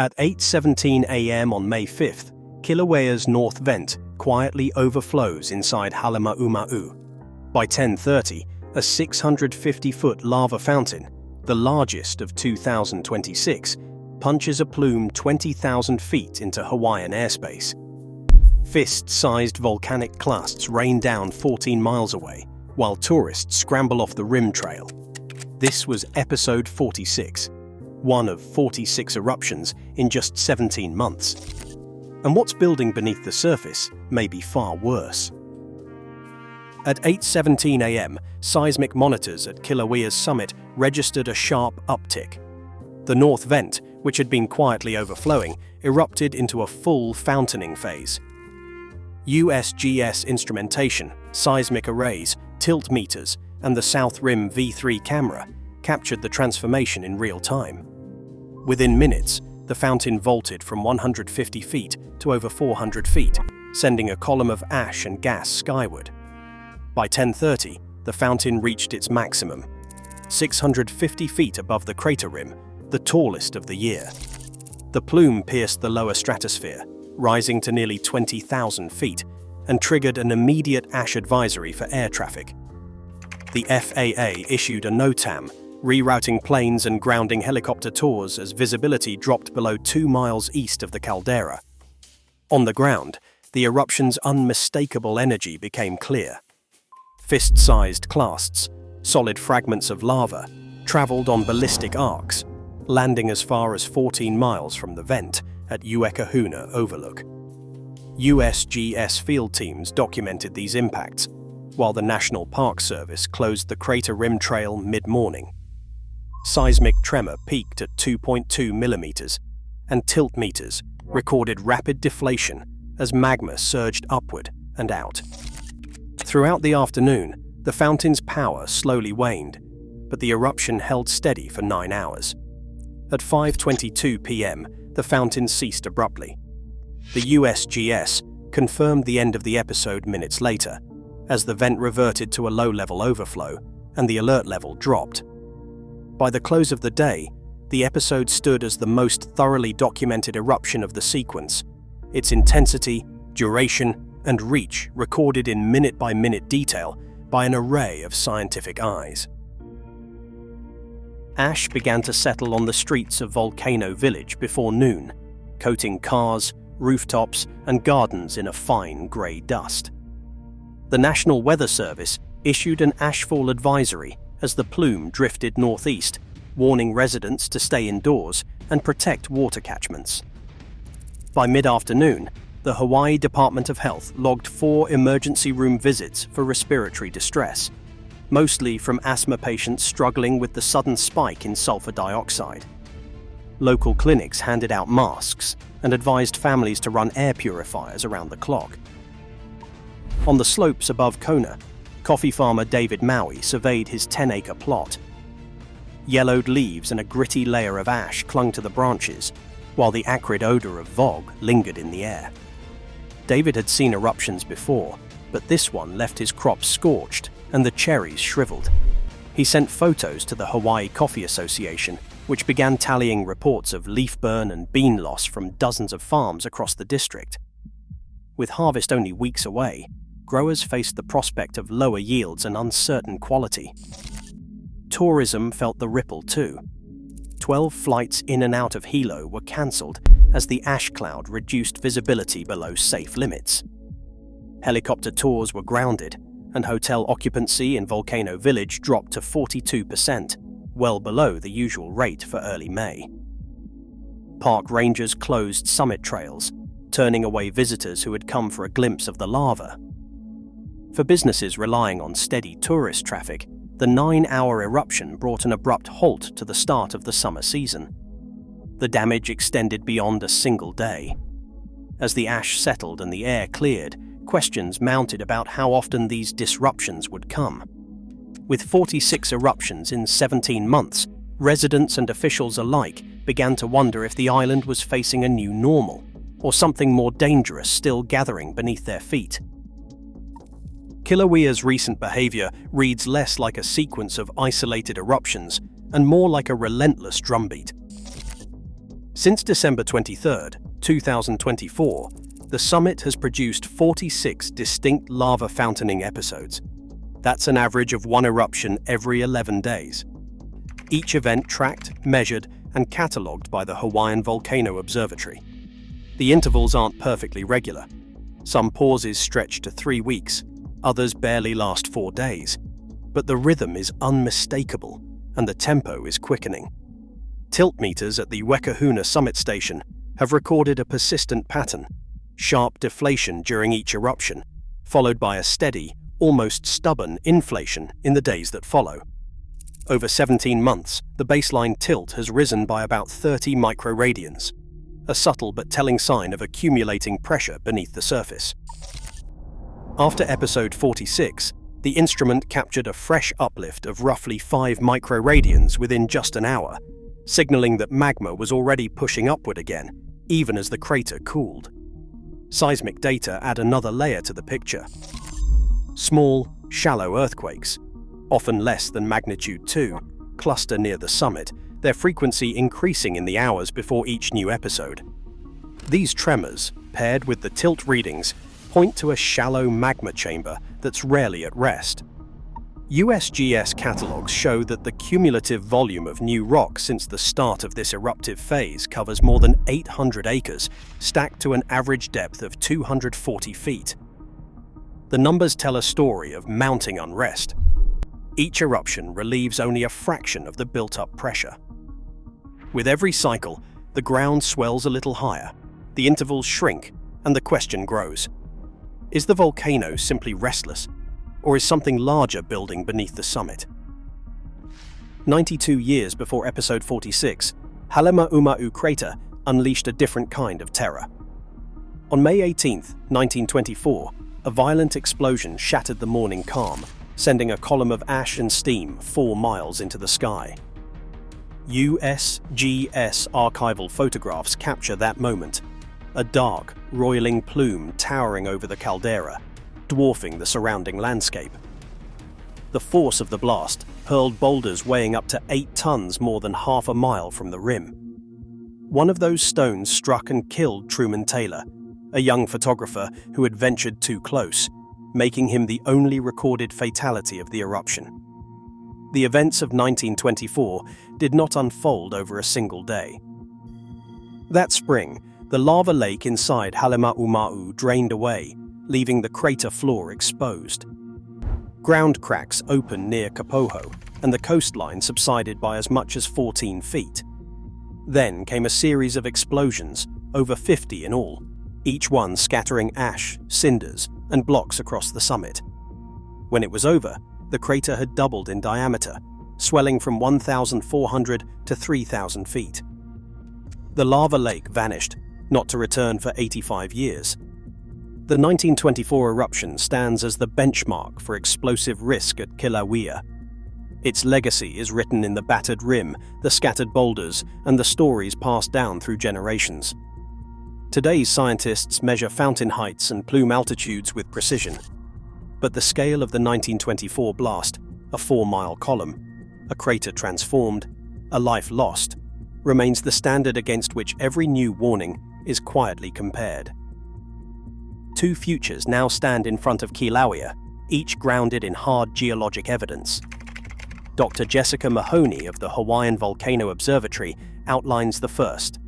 At 8:17 a.m. on May 5th, Kilauea's north vent quietly overflows inside Halemaumau. By 10:30, a 650-foot lava fountain, the largest of 2026, punches a plume 20,000 feet into Hawaiian airspace. Fist-sized volcanic clasts rain down 14 miles away, while tourists scramble off the rim trail. This was episode 46, one of 46 eruptions in just 17 months. And what's building beneath the surface may be far worse. At 8:17 a.m., seismic monitors at Kilauea's summit registered a sharp uptick. The north vent, which had been quietly overflowing, erupted into a full fountaining phase. USGS instrumentation, seismic arrays, tilt meters, and the South Rim V3 camera captured the transformation in real time. Within minutes, the fountain vaulted from 150 feet to over 400 feet, sending a column of ash and gas skyward. By 10:30, the fountain reached its maximum, 650 feet above the crater rim, the tallest of the year. The plume pierced the lower stratosphere, rising to nearly 20,000 feet, and triggered an immediate ash advisory for air traffic. The FAA issued a NOTAM, rerouting planes and grounding helicopter tours as visibility dropped below 2 miles east of the caldera. On the ground, the eruption's unmistakable energy became clear. Fist-sized clasts, solid fragments of lava, traveled on ballistic arcs, landing as far as 14 miles from the vent at Uekahuna Overlook. USGS field teams documented these impacts, while the National Park Service closed the crater rim trail mid-morning. Seismic tremor peaked at 2.2 millimeters, and tilt meters recorded rapid deflation as magma surged upward and out. Throughout the afternoon, the fountain's power slowly waned, but the eruption held steady for 9 hours. At 5:22 p.m., the fountain ceased abruptly. The USGS confirmed the end of the episode minutes later, as the vent reverted to a low-level overflow and the alert level dropped. By the close of the day, the episode stood as the most thoroughly documented eruption of the sequence, its intensity, duration, and reach recorded in minute-by-minute detail by an array of scientific eyes. Ash began to settle on the streets of Volcano Village before noon, coating cars, rooftops, and gardens in a fine grey dust. The National Weather Service issued an ashfall advisory as the plume drifted northeast, warning residents to stay indoors and protect water catchments. By mid-afternoon, the Hawaii Department of Health logged 4 emergency room visits for respiratory distress, mostly from asthma patients struggling with the sudden spike in sulfur dioxide. Local clinics handed out masks and advised families to run air purifiers around the clock. On the slopes above Kona, coffee farmer David Maui surveyed his 10-acre plot. Yellowed leaves and a gritty layer of ash clung to the branches, while the acrid odor of vog lingered in the air. David had seen eruptions before, but this one left his crops scorched and the cherries shriveled. He sent photos to the Hawaii Coffee Association, which began tallying reports of leaf burn and bean loss from dozens of farms across the district. With harvest only weeks away, growers faced the prospect of lower yields and uncertain quality. Tourism felt the ripple too. 12 flights in and out of Hilo were cancelled as the ash cloud reduced visibility below safe limits. Helicopter tours were grounded, and hotel occupancy in Volcano Village dropped to 42%, well below the usual rate for early May. Park rangers closed summit trails, turning away visitors who had come for a glimpse of the lava. For businesses relying on steady tourist traffic, the 9-hour eruption brought an abrupt halt to the start of the summer season. The damage extended beyond a single day. As the ash settled and the air cleared, questions mounted about how often these disruptions would come. With 46 eruptions in 17 months, residents and officials alike began to wonder if the island was facing a new normal, or something more dangerous still gathering beneath their feet. Kilauea's recent behavior reads less like a sequence of isolated eruptions and more like a relentless drumbeat. Since December 23, 2024, the summit has produced 46 distinct lava fountaining episodes. That's an average of one eruption every 11 days. Each event tracked, measured, and catalogued by the Hawaiian Volcano Observatory. The intervals aren't perfectly regular. Some pauses stretch to 3 weeks, others barely last 4 days. But the rhythm is unmistakable, and the tempo is quickening. Tilt meters at the Wekahuna Summit Station have recorded a persistent pattern: sharp deflation during each eruption, followed by a steady, almost stubborn inflation in the days that follow. Over 17 months, the baseline tilt has risen by about 30 microradians, a subtle but telling sign of accumulating pressure beneath the surface. After episode 46, the instrument captured a fresh uplift of roughly 5 microradians within just an hour, signaling that magma was already pushing upward again, even as the crater cooled. Seismic data add another layer to the picture. Small, shallow earthquakes, often less than magnitude 2, cluster near the summit, their frequency increasing in the hours before each new episode. These tremors, paired with the tilt readings, point to a shallow magma chamber that's rarely at rest. USGS catalogues show that the cumulative volume of new rock since the start of this eruptive phase covers more than 800 acres, stacked to an average depth of 240 feet. The numbers tell a story of mounting unrest. Each eruption relieves only a fraction of the built-up pressure. With every cycle, the ground swells a little higher, the intervals shrink, and the question grows: is the volcano simply restless, or is something larger building beneath the summit? 92 years before episode 46, Halemaumau crater unleashed a different kind of terror. On May 18, 1924, a violent explosion shattered the morning calm, sending a column of ash and steam 4 miles into the sky. USGS archival photographs capture that moment, a dark, roiling plume towering over the caldera, dwarfing the surrounding landscape. The force of the blast hurled boulders weighing up to 8 tons more than half a mile from the rim. One of those stones struck and killed Truman Taylor, a young photographer who had ventured too close, making him the only recorded fatality of the eruption. The events of 1924 did not unfold over a single day. That spring, the lava lake inside Halemaumau drained away, leaving the crater floor exposed. Ground cracks opened near Kapoho, and the coastline subsided by as much as 14 feet. Then came a series of explosions, over 50 in all, each one scattering ash, cinders, and blocks across the summit. When it was over, the crater had doubled in diameter, swelling from 1,400 to 3,000 feet. The lava lake vanished, not to return for 85 years. The 1924 eruption stands as the benchmark for explosive risk at Kīlauea. Its legacy is written in the battered rim, the scattered boulders, and the stories passed down through generations. Today's scientists measure fountain heights and plume altitudes with precision. But the scale of the 1924 blast, a 4-mile column, a crater transformed, a life lost, remains the standard against which every new warning is quietly compared. 2 futures now stand in front of Kīlauea, each grounded in hard geologic evidence. Dr. Jessica Mahoney of the Hawaiian Volcano Observatory outlines the first: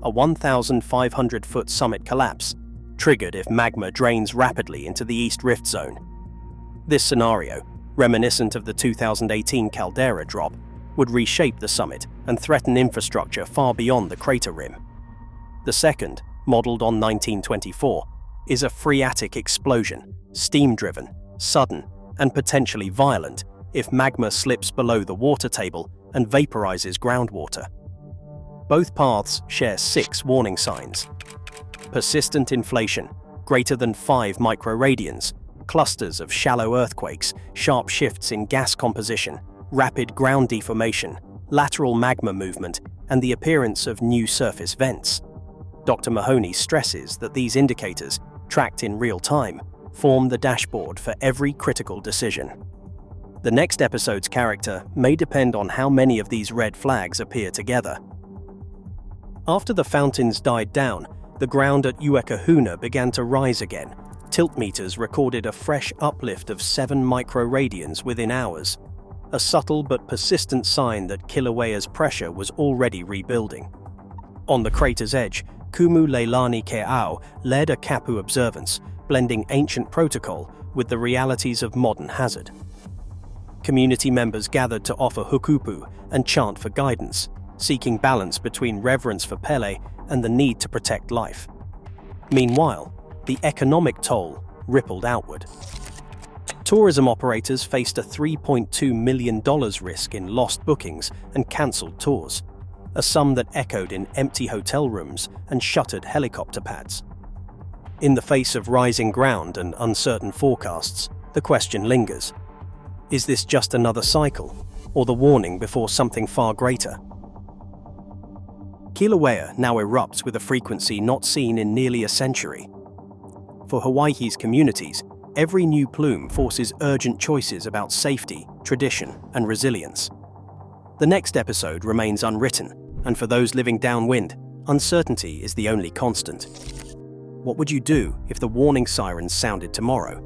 a 1,500-foot summit collapse, triggered if magma drains rapidly into the East Rift Zone. This scenario, reminiscent of the 2018 caldera drop, would reshape the summit and threaten infrastructure far beyond the crater rim. The second, modeled on 1924, is a phreatic explosion, steam-driven, sudden, and potentially violent if magma slips below the water table and vaporizes groundwater. Both paths share 6 warning signs: persistent inflation, greater than 5 microradians, clusters of shallow earthquakes, sharp shifts in gas composition, rapid ground deformation, lateral magma movement, and the appearance of new surface vents. Dr. Mahoney stresses that these indicators, tracked in real time, form the dashboard for every critical decision. The next episode's character may depend on how many of these red flags appear together. After the fountains died down, the ground at Uekahuna began to rise again. Tilt meters recorded a fresh uplift of 7 microradians within hours, a subtle but persistent sign that Kilauea's pressure was already rebuilding. On the crater's edge, Kumu Leilani Ke'au led a Kapu observance, blending ancient protocol with the realities of modern hazard. Community members gathered to offer hukupu and chant for guidance, seeking balance between reverence for Pele and the need to protect life. Meanwhile, the economic toll rippled outward. Tourism operators faced a $3.2 million risk in lost bookings and cancelled tours, a sum that echoed in empty hotel rooms and shuttered helicopter pads. In the face of rising ground and uncertain forecasts, the question lingers: is this just another cycle, or the warning before something far greater? Kīlauea now erupts with a frequency not seen in nearly a century. For Hawaii's communities, every new plume forces urgent choices about safety, tradition, and resilience. The next episode remains unwritten, and for those living downwind, uncertainty is the only constant. What would you do if the warning sirens sounded tomorrow?